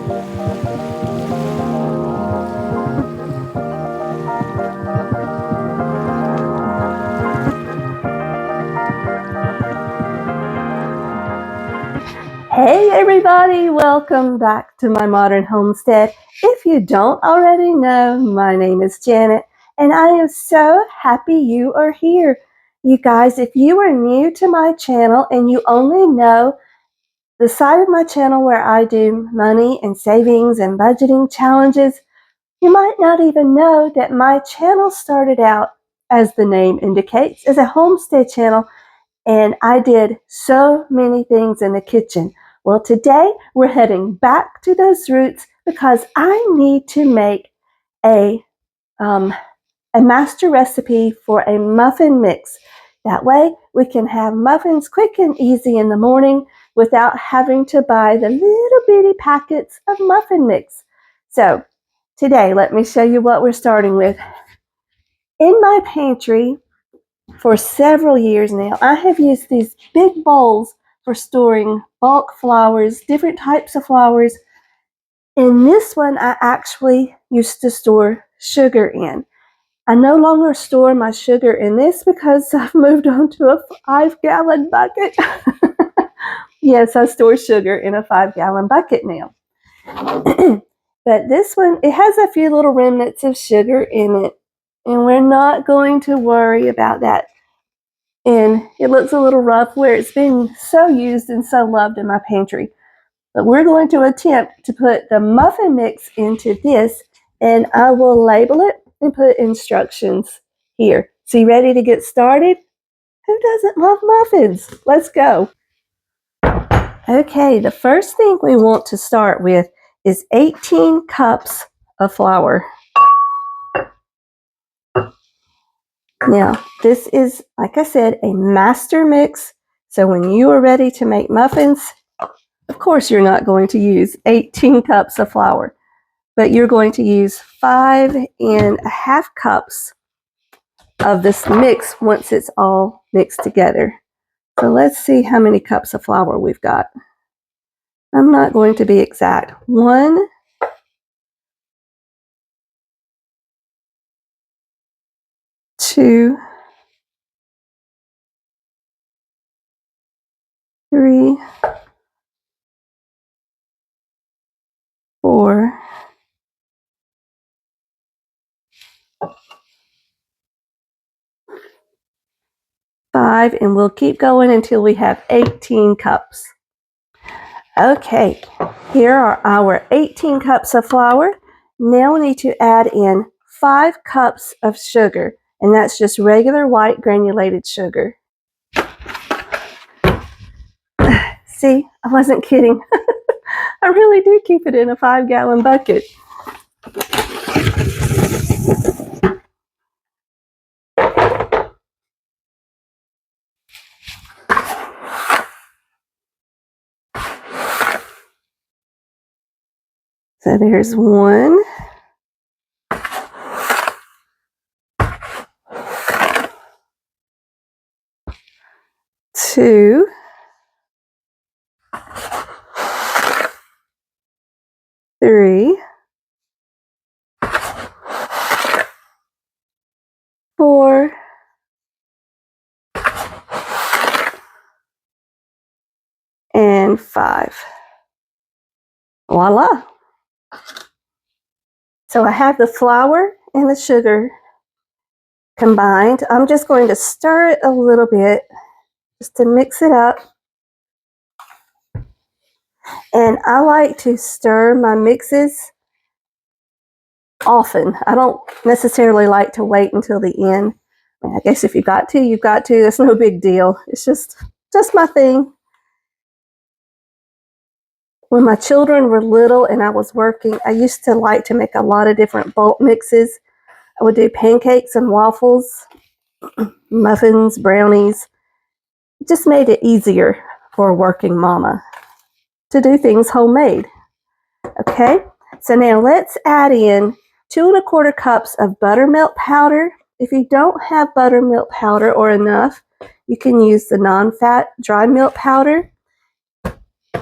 Hey everybody, welcome back to my modern homestead. If you don't already know, my name is Janet and I am so happy you are here. You guys, if you are new to my channel and you only know the side of my channel where I do money and savings and budgeting challenges, you might not even know that my channel started out, as the name indicates, as a homestead channel. And I did so many things in the kitchen. Well, today we're heading back to those roots because I need to make a master recipe for a muffin mix. That way we can have muffins quick and easy in the morning without having to buy the little bitty packets of muffin mix. So today, let me show you what we're starting with. In my pantry, for several years now, I have used these big bowls for storing bulk flours, different types of flours. In this one, I actually used to store sugar in. I no longer store my sugar in this because I've moved on to a 5-gallon bucket. Yes, I store sugar in a 5-gallon bucket now. But this one, it has a few little remnants of sugar in it, and we're not going to worry about that. And it looks a little rough where it's been so used and so loved in my pantry. But we're going to attempt to put the muffin mix into this, and I will label it and put instructions here. So you ready to get started? Who doesn't love muffins? Let's go. Okay, the first thing we want to start with is 18 cups of flour. Now, this is, like I said, a master mix. So when you are ready to make muffins, of course you're not going to use 18 cups of flour, but you're going to use 5.5 cups of this mix once it's all mixed together. So let's see how many cups of flour we've got. I'm not going to be exact. 1, 2, 3, 4, 5, and we'll keep going until we have 18 cups. Okay, here are our 18 cups of flour. Now we need to add in 5 cups of sugar, and that's just regular white granulated sugar. See, I wasn't kidding. I really do keep it in a 5-gallon bucket. So there's 1, 2, 3, 4, and 5. Voila! So I have the flour and the sugar combined. I'm just going to stir it a little bit just to mix it up. And I like to stir my mixes often. I don't necessarily like to wait until the end. I guess if you've got to, you've got to. It's no big deal. It's just my thing. When my children were little and I was working, I used to like to make a lot of different bulk mixes. I would do pancakes and waffles, muffins, brownies. It just made it easier for a working mama to do things homemade. Okay, so now let's add in 2¼ cups of buttermilk powder. If you don't have buttermilk powder or enough, you can use the non-fat dry milk powder.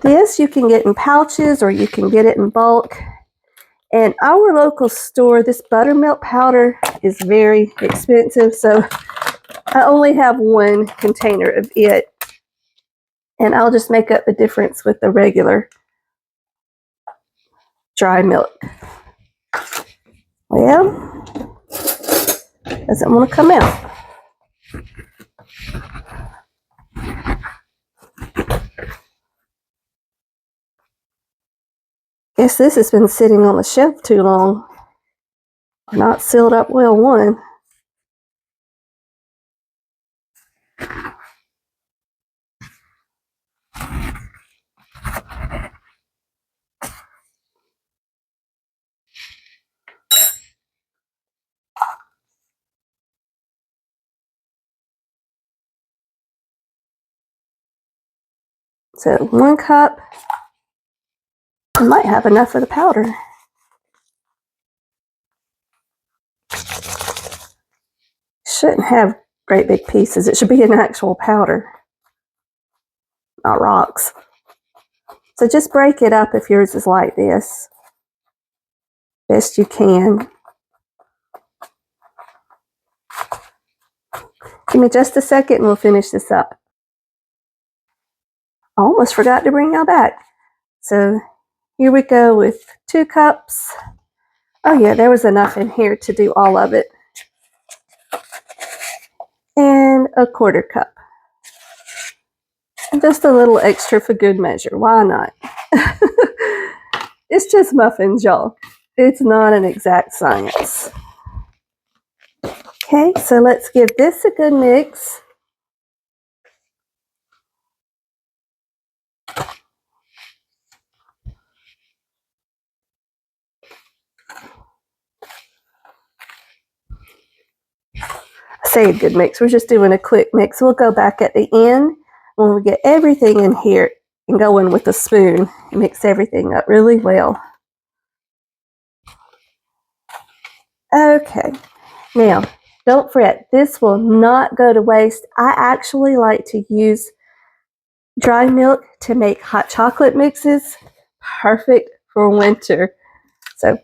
This you can get in pouches or you can get it in bulk. And our local store, this buttermilk powder is very expensive, so I only have one container of it. And I'll just make up the difference with the regular dry milk. Well, doesn't want to come out. Guess this has been sitting on the shelf too long. Not sealed up well, one. So 1 cup. I might have enough of the powder. Shouldn't have great big pieces. It should be an actual powder, not rocks. So just break it up if yours is like this. Best you can. Give me just a second and we'll finish this up. I almost forgot to bring y'all back. So here we go with 2 cups. Oh yeah, there was enough in here to do all of it. And a 1/4 cup. And just a little extra for good measure. Why not? It's just muffins, y'all. It's not an exact science. Okay, so let's give this a good mix. I say a good mix. We're just doing a quick mix. We'll go back at the end when we get everything in here and go in with a spoon and mix everything up really well. Okay, now don't fret. This will not go to waste. I actually like to use dry milk to make hot chocolate mixes. Perfect for winter. So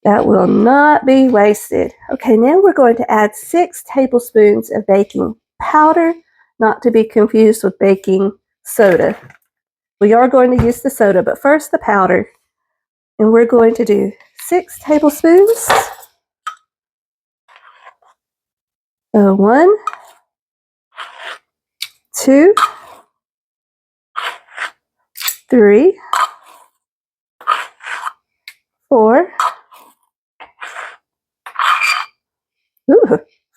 that will not be wasted. Okay, now we're going to add 6 tablespoons of baking powder, not to be confused with baking soda. We are going to use the soda, but first the powder. And we're going to do 6 tablespoons. 1, 2, 3, 4,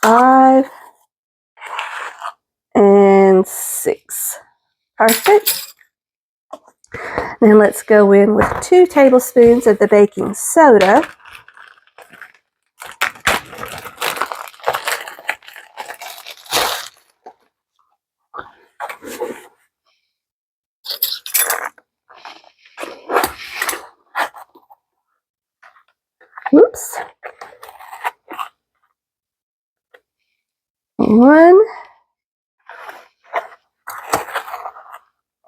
5, and 6. Perfect. Then let's go in with 2 tablespoons of the baking soda. Oops. 1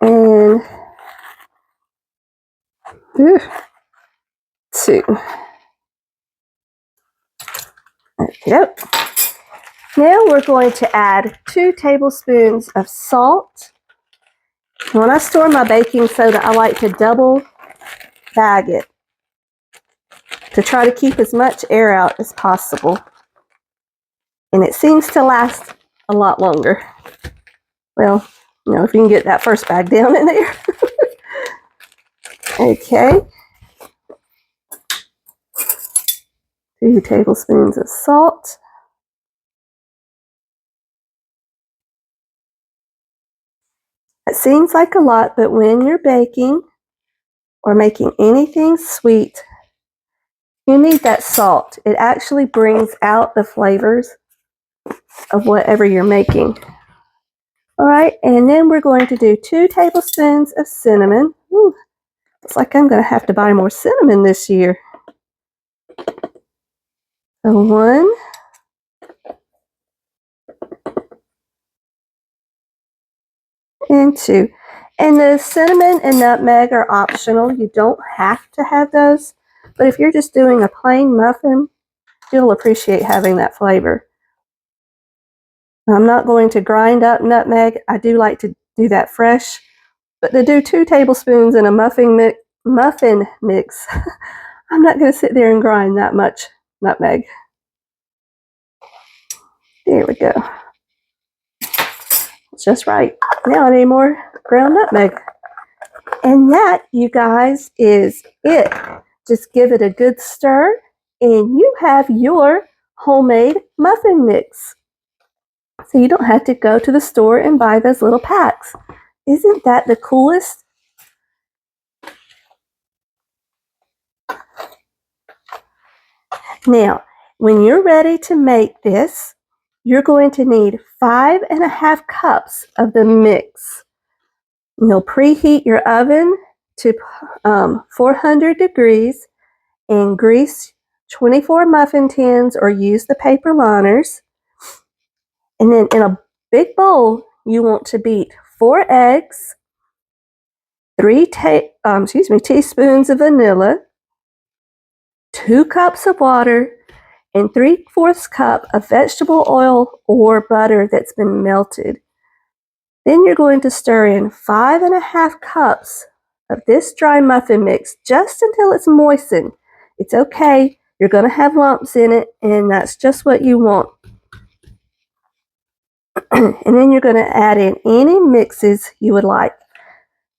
and 2. Okay. Now we're going to add 2 tablespoons of salt. When I store my baking soda, I like to double bag it to try to keep as much air out as possible. And it seems to last a lot longer. Well, you know, if you can get that first bag down in there. Okay. 2 tablespoons of salt. It seems like a lot, but when you're baking or making anything sweet, you need that salt. It actually brings out the flavors of whatever you're making. All right, and then we're going to do 2 tablespoons of cinnamon. Ooh, looks like I'm going to have to buy more cinnamon this year. So 1, and 2. And the cinnamon and nutmeg are optional. You don't have to have those. But if you're just doing a plain muffin, you'll appreciate having that flavor. I'm not going to grind up nutmeg. I do like to do that fresh. But to do 2 tablespoons in a muffin mix, I'm not going to sit there and grind that much nutmeg. There we go. It's just right. Now I need more ground nutmeg. And that, you guys, is it. Just give it a good stir, and you have your homemade muffin mix. So you don't have to go to the store and buy those little packs. Isn't that the coolest? Now, when you're ready to make this, you're going to need 5½ cups of the mix. You'll preheat your oven to 400 degrees and grease 24 muffin tins or use the paper liners. And then in a big bowl, you want to beat 4 eggs, 3 teaspoons of vanilla, 2 cups of water, and 3/4 cup of vegetable oil or butter that's been melted. Then you're going to stir in 5½ cups of this dry muffin mix just until it's moistened. It's okay. You're going to have lumps in it, and that's just what you want. And then you're going to add in any mixes you would like.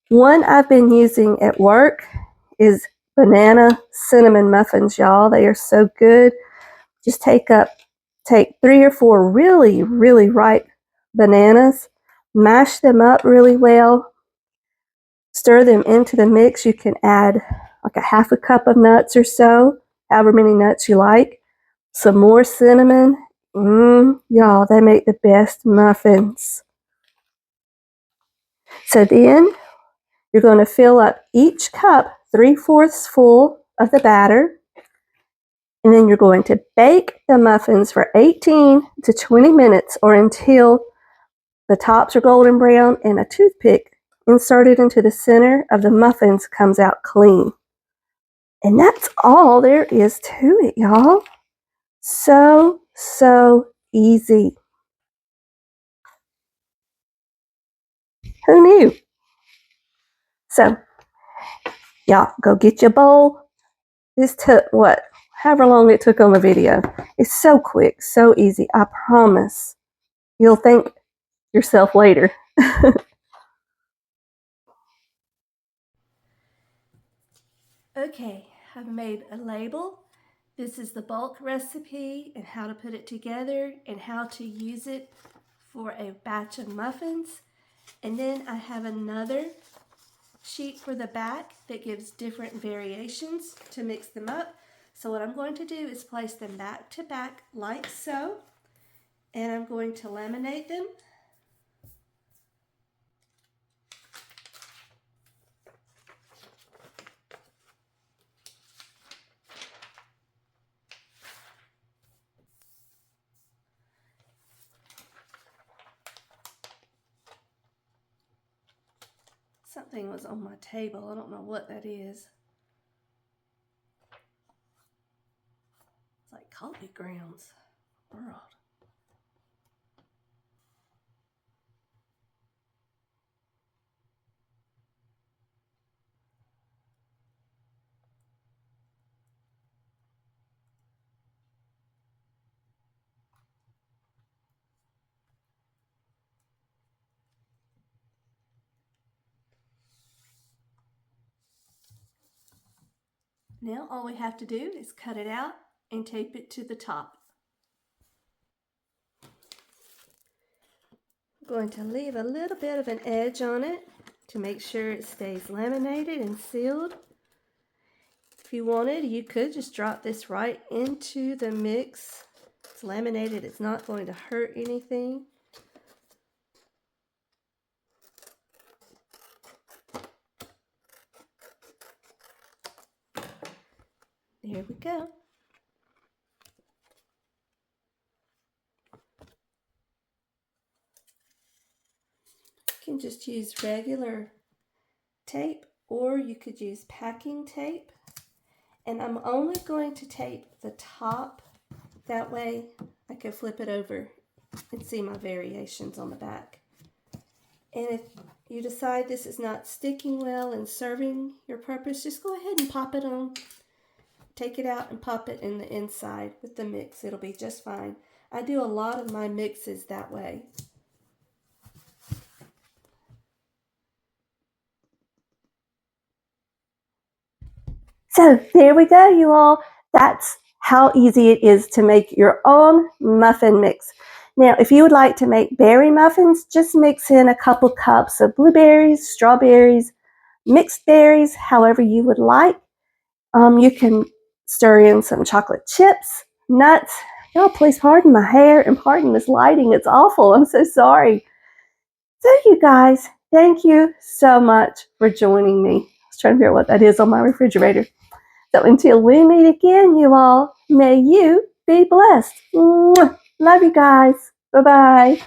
One I've been using at work is banana cinnamon muffins, y'all. They are so good. Just take 3 or 4 really, really ripe bananas, mash them up really well, stir them into the mix. You can add like 1/2 cup of nuts or so, however many nuts you like. Some more cinnamon. Y'all, they make the best muffins. So then you're going to fill up each cup 3/4 full of the batter. And then you're going to bake the muffins for 18 to 20 minutes or until the tops are golden brown and a toothpick inserted into the center of the muffins comes out clean. And that's all there is to it, y'all. So, so easy. Who knew? So, y'all, go get your bowl. This took however long it took on the video. It's so quick, so easy. I promise you'll thank yourself later. Okay, I've made a label. This is the bulk recipe and how to put it together and how to use it for a batch of muffins. And then I have another sheet for the back that gives different variations to mix them up. So what I'm going to do is place them back to back like so. And I'm going to laminate them. Something was on my table. I don't know what that is. It's like coffee grounds. World. Now all we have to do is cut it out and tape it to the top. I'm going to leave a little bit of an edge on it to make sure it stays laminated and sealed. If you wanted, you could just drop this right into the mix. It's laminated, it's not going to hurt anything. There we go. You can just use regular tape, or you could use packing tape. And I'm only going to tape the top. That way I can flip it over and see my variations on the back. And if you decide this is not sticking well and serving your purpose, just go ahead and pop it on. Take it out and pop it in the inside with the mix. It'll be just fine. I do a lot of my mixes that way. So there we go, you all. That's how easy it is to make your own muffin mix. Now, if you would like to make berry muffins, just mix in a couple cups of blueberries, strawberries, mixed berries, however you would like. You can stir in some chocolate chips, nuts. Y'all, please pardon my hair and pardon this lighting. It's awful. I'm so sorry. So you guys, thank you so much for joining me. I was trying to figure out what that is on my refrigerator. So until we meet again, you all, may you be blessed. Mwah. Love you guys. Bye-bye.